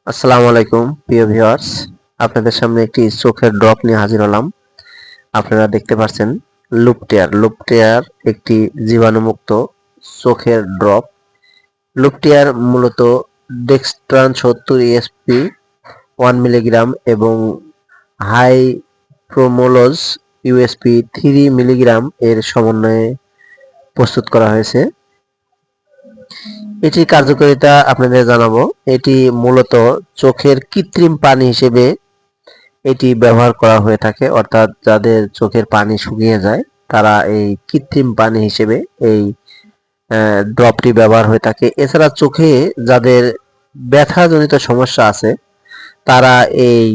আসসালামু আলাইকুম প্রিয় ভিউয়ার্স, আপনাদের সামনে একটি চোখের ড্রপ নিয়ে হাজির হলাম। আপনারা দেখতে পাচ্ছেন লুপটেয়ার একটি জীবাণুমুক্ত চোখের ড্রপ। লুপটেয়ার মূলত ডেক্সট্রান 70 ইএসপি 1 মিলিগ্রাম এবং হাই প্রোমোলোজ ইউএসপি 3 মিলিগ্রাম এর সমন্বয়ে প্রস্তুত করা হয়েছে। এটির কার্যকারিতা আপনাদের জানাবো। এটি মূলত চোখের কৃত্রিম পানি হিসেবে এটি ব্যবহার করা হয়ে থাকে, অর্থাৎ যাদের চোখের পানি শুকিয়ে যায় তারা এই কৃত্রিম পানি হিসেবে এই ড্রপটি ব্যবহার হয়ে থাকে। এছাড়া চোখে যাদের ব্যথাজনিত সমস্যা আছে তারা এই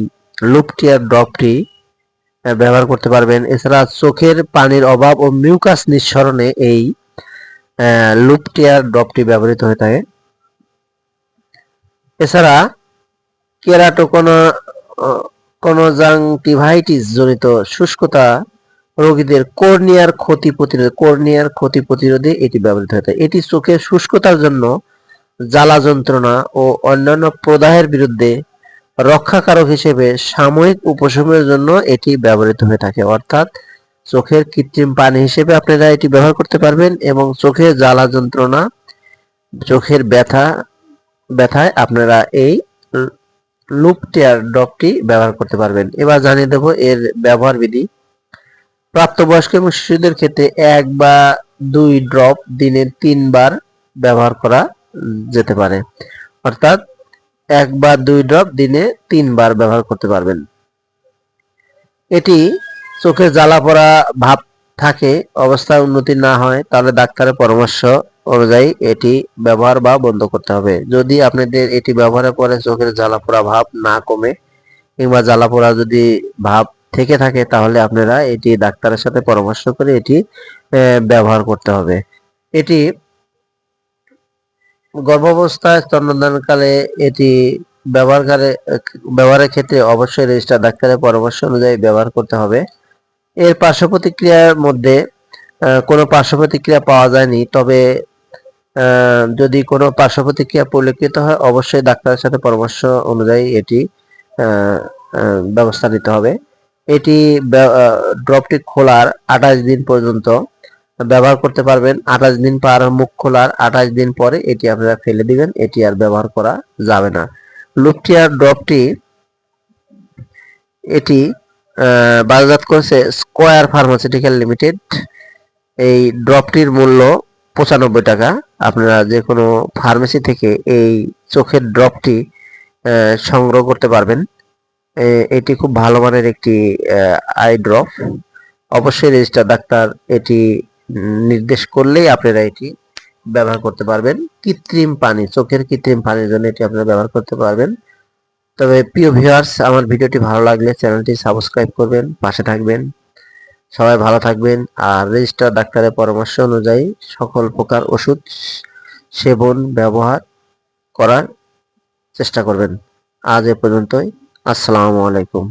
লুপটিয়ার ড্রপটি ব্যবহার করতে পারবেন। এছাড়া চোখের পানির অভাব ও মিউকাস নিঃসরণে এই লুপটিয়ার ড্রপটি ব্যবহৃত হয়ে থাকে। এছাড়া কেরাটোকোনা কনজাংটিভাইটিস জনিত শুষ্কতা রোগীদের কর্নিয়ার ক্ষতি প্রতিরোধে এটি ব্যবহৃত হয়ে থাকে। এটি চোখের শুষ্কতার জন্য, জ্বালা যন্ত্রণা ও অন্যান্য প্রদাহের বিরুদ্ধে রক্ষাকারক হিসেবে সাময়িক উপশমের জন্য এটি ব্যবহৃত হয়ে থাকে। অর্থাৎ চোখের কৃত্রিম পানি হিসেবে আপনারা এটি ব্যবহার করতে পারবেন এবং চোখের জ্বালা যন্ত্রণা, চোখের ব্যথায় আপনারা এই লুপটিয়ার ড্রপটি ব্যবহার করতে পারবেন। এবার জানিয়ে দেব এর ব্যবহার বিধি। প্রাপ্তবয়স্ক এবং শিশুদের ক্ষেত্রে 1 বা 2 ড্রপ দিনে 3 বার ব্যবহার করা যেতে পারে। অর্থাৎ 1 বা 2 ড্রপ দিনে 3 বার ব্যবহার করতে পারবেন। এটি চোখে জ্বালা পোড়া ভাব থাকে অবস্থায় উন্নতি না হয় তাহলে ডাক্তারের পরামর্শ অনুযায়ী এটি ব্যবহার বা বন্ধ করতে হবে। যদি আপনাদের এটি ব্যবহারের পরে চোখের জ্বালা পোড়া ভাব না কমে কিংবা জ্বালা পোড়া যদি ভাব থেকে থাকে তাহলে আপনারা এটি ডাক্তারের সাথে পরামর্শ করে এটি ব্যবহার করতে হবে। এটি গর্ভাবস্থায়, স্তন্যদানকালে এটি ব্যবহারের ক্ষেত্রে অবশ্যই রেজিস্টার ডাক্তারের পরামর্শ অনুযায়ী ব্যবহার করতে হবে। এর পার্শ্ব প্রতিক্রিয়ার মধ্যে কোনো পার্শ্ব প্রতিক্রিয়া পাওয়া যায়নি, তবে যদি কোনো পার্শ্ব প্রতিক্রিয়া পরিলক্ষিত হয় অবশ্যই ডাক্তারের সাথে পরামর্শ অনুযায়ী এটি ব্যবস্থা নিতে হবে। এটি ড্রপটি খোলার 28 দিন পর্যন্ত ব্যবহার করতে পারবেন। 28 দিন পর মুখ খোলার 28 দিন পরে এটি আপনারা ফেলে দিবেন, এটি আর ব্যবহার করা যাবে না। লুপটিয়ার ড্রপটি এটি বাজারজাত করেছে স্কয়ার ফার্মাসিউটিক্যাল লিমিটেড। এই ড্রপটির মূল্য 95 টাকা। আপনারা যে কোনো ফার্মেসি থেকে এই চোখের ড্রপটি সংগ্রহ করতে পারবেন। এটি খুব ভালো মানের একটি আই ড্রপ। অবশ্যই রেজিস্টার ডাক্তার এটি নির্দেশ করলেই আপনারা এটি ব্যবহার করতে পারবেন। কৃত্রিম পানি, চোখের কৃত্রিম পানির জন্য এটি আপনারা ব্যবহার করতে পারবেন। তবে প্রিয় ভিউয়ার্স, আমার ভিডিওটি ভালো লাগলে চ্যানেলটি সাবস্ক্রাইব করবেন, পাশে থাকবেন। সবাই ভালো থাকবেন আর রেজিস্টার ডাক্তারের পরামর্শ অনুযায়ী সকল প্রকার ওষুধ সেবন ব্যবহার করার চেষ্টা করবেন। আজ এ পর্যন্তই। আসসালামু আলাইকুম।